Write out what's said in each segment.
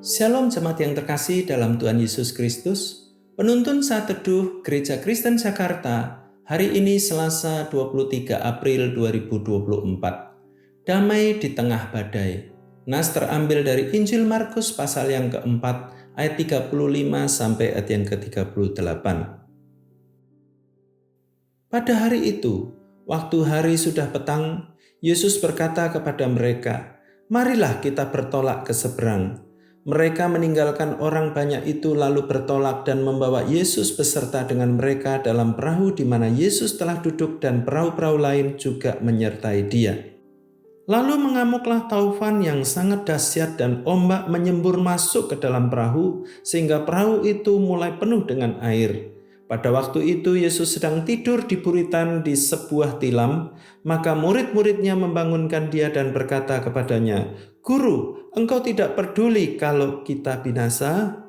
Shalom jemaat yang terkasih dalam Tuhan Yesus Kristus. Penuntun Saat Teduh Gereja Kristen Jakarta, hari ini Selasa 23 April 2024. Damai di tengah badai. Nas terambil dari Injil Markus pasal yang keempat, ayat 35 sampai ayat yang ke-38. Pada hari itu, waktu hari sudah petang, Yesus berkata kepada mereka, "Marilah kita bertolak ke seberang." Mereka meninggalkan orang banyak itu lalu bertolak dan membawa Yesus beserta dengan mereka dalam perahu di mana Yesus telah duduk dan perahu-perahu lain juga menyertai dia. Lalu mengamuklah taufan yang sangat dahsyat dan ombak menyembur masuk ke dalam perahu sehingga perahu itu mulai penuh dengan air. Pada waktu itu Yesus sedang tidur di buritan di sebuah tilam, maka murid-muridnya membangunkan dia dan berkata kepadanya, "Guru, engkau tidak peduli kalau kita binasa?"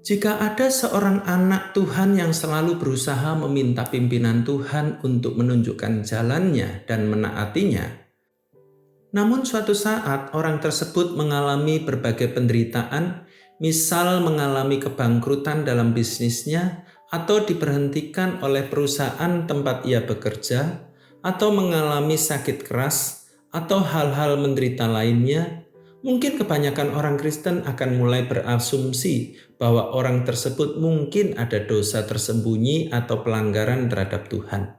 Jika ada seorang anak Tuhan yang selalu berusaha meminta pimpinan Tuhan untuk menunjukkan jalannya dan menaatinya, namun suatu saat orang tersebut mengalami berbagai penderitaan, misal mengalami kebangkrutan dalam bisnisnya, atau diberhentikan oleh perusahaan tempat ia bekerja, atau mengalami sakit keras, atau hal-hal menderita lainnya. Mungkin kebanyakan orang Kristen akan mulai berasumsi bahwa orang tersebut mungkin ada dosa tersembunyi atau pelanggaran terhadap Tuhan.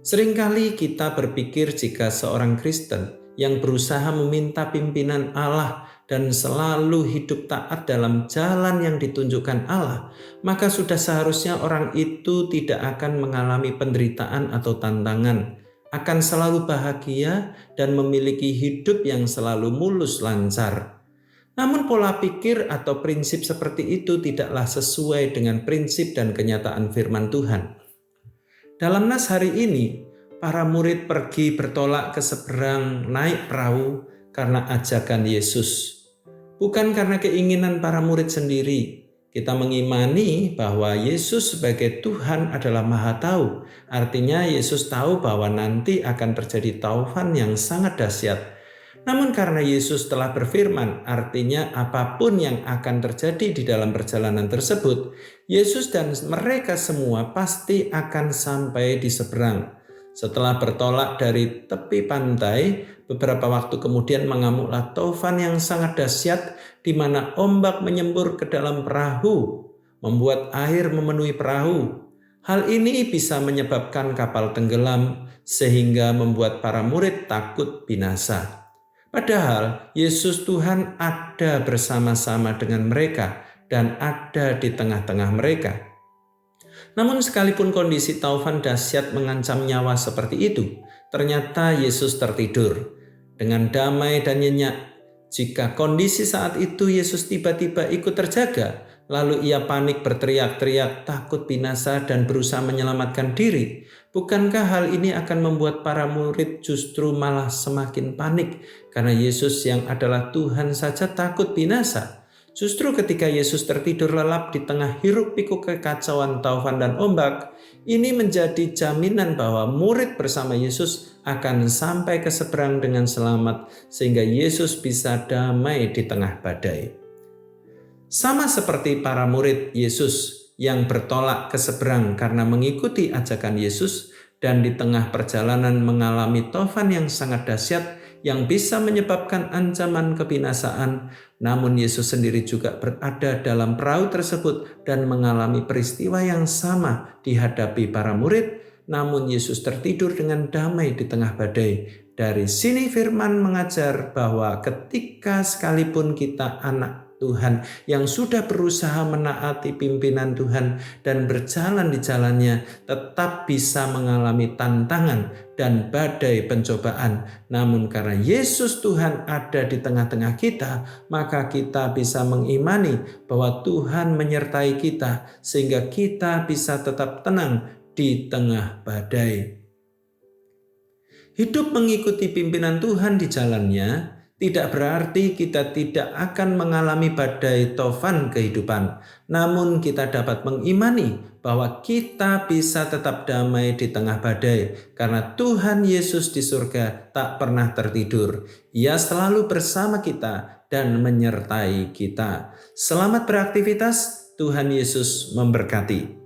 Seringkali kita berpikir jika seorang Kristen yang berusaha meminta pimpinan Allah dan selalu hidup taat dalam jalan yang ditunjukkan Allah, maka sudah seharusnya orang itu tidak akan mengalami penderitaan atau tantangan, akan selalu bahagia dan memiliki hidup yang selalu mulus lancar. Namun pola pikir atau prinsip seperti itu tidaklah sesuai dengan prinsip dan kenyataan firman Tuhan. Dalam nas hari ini, para murid pergi bertolak ke seberang naik perahu karena ajakan Yesus. Bukan karena keinginan para murid sendiri. Kita mengimani bahwa Yesus sebagai Tuhan adalah Maha Tahu. Artinya Yesus tahu bahwa nanti akan terjadi taufan yang sangat dahsyat. Namun karena Yesus telah berfirman, artinya apapun yang akan terjadi di dalam perjalanan tersebut, Yesus dan mereka semua pasti akan sampai di seberang. Setelah bertolak dari tepi pantai, beberapa waktu kemudian mengamuklah taufan yang sangat dahsyat di mana ombak menyembur ke dalam perahu, membuat air memenuhi perahu. Hal ini bisa menyebabkan kapal tenggelam sehingga membuat para murid takut binasa. Padahal Yesus Tuhan ada bersama-sama dengan mereka dan ada di tengah-tengah mereka. Namun sekalipun kondisi taufan dahsyat mengancam nyawa seperti itu, ternyata Yesus tertidur dengan damai dan nyenyak. Jika kondisi saat itu Yesus tiba-tiba ikut terjaga, lalu ia panik berteriak-teriak, takut binasa dan berusaha menyelamatkan diri, bukankah hal ini akan membuat para murid justru malah semakin panik karena Yesus yang adalah Tuhan saja takut binasa? Justru ketika Yesus tertidur lelap di tengah hiruk-pikuk kekacauan taufan dan ombak, ini menjadi jaminan bahwa murid bersama Yesus akan sampai ke seberang dengan selamat sehingga Yesus bisa damai di tengah badai. Sama seperti para murid Yesus yang bertolak ke seberang karena mengikuti ajakan Yesus dan di tengah perjalanan mengalami taufan yang sangat dahsyat yang bisa menyebabkan ancaman kebinasaan, namun Yesus sendiri juga berada dalam perahu tersebut dan mengalami peristiwa yang sama dihadapi para murid, namun Yesus tertidur dengan damai di tengah badai. Dari sini firman mengajar bahwa ketika sekalipun kita anak Tuhan yang sudah berusaha menaati pimpinan Tuhan dan berjalan di jalannya, tetap bisa mengalami tantangan dan badai pencobaan. Namun karena Yesus Tuhan ada di tengah-tengah kita, maka kita bisa mengimani bahwa Tuhan menyertai kita sehingga kita bisa tetap tenang di tengah badai. Hidup mengikuti pimpinan Tuhan di jalannya Tidak berarti kita tidak akan mengalami badai tofan kehidupan, namun kita dapat mengimani bahwa kita bisa tetap damai di tengah badai karena Tuhan Yesus di surga tak pernah tertidur. Ia selalu bersama kita dan menyertai kita. Selamat beraktivitas, Tuhan Yesus memberkati.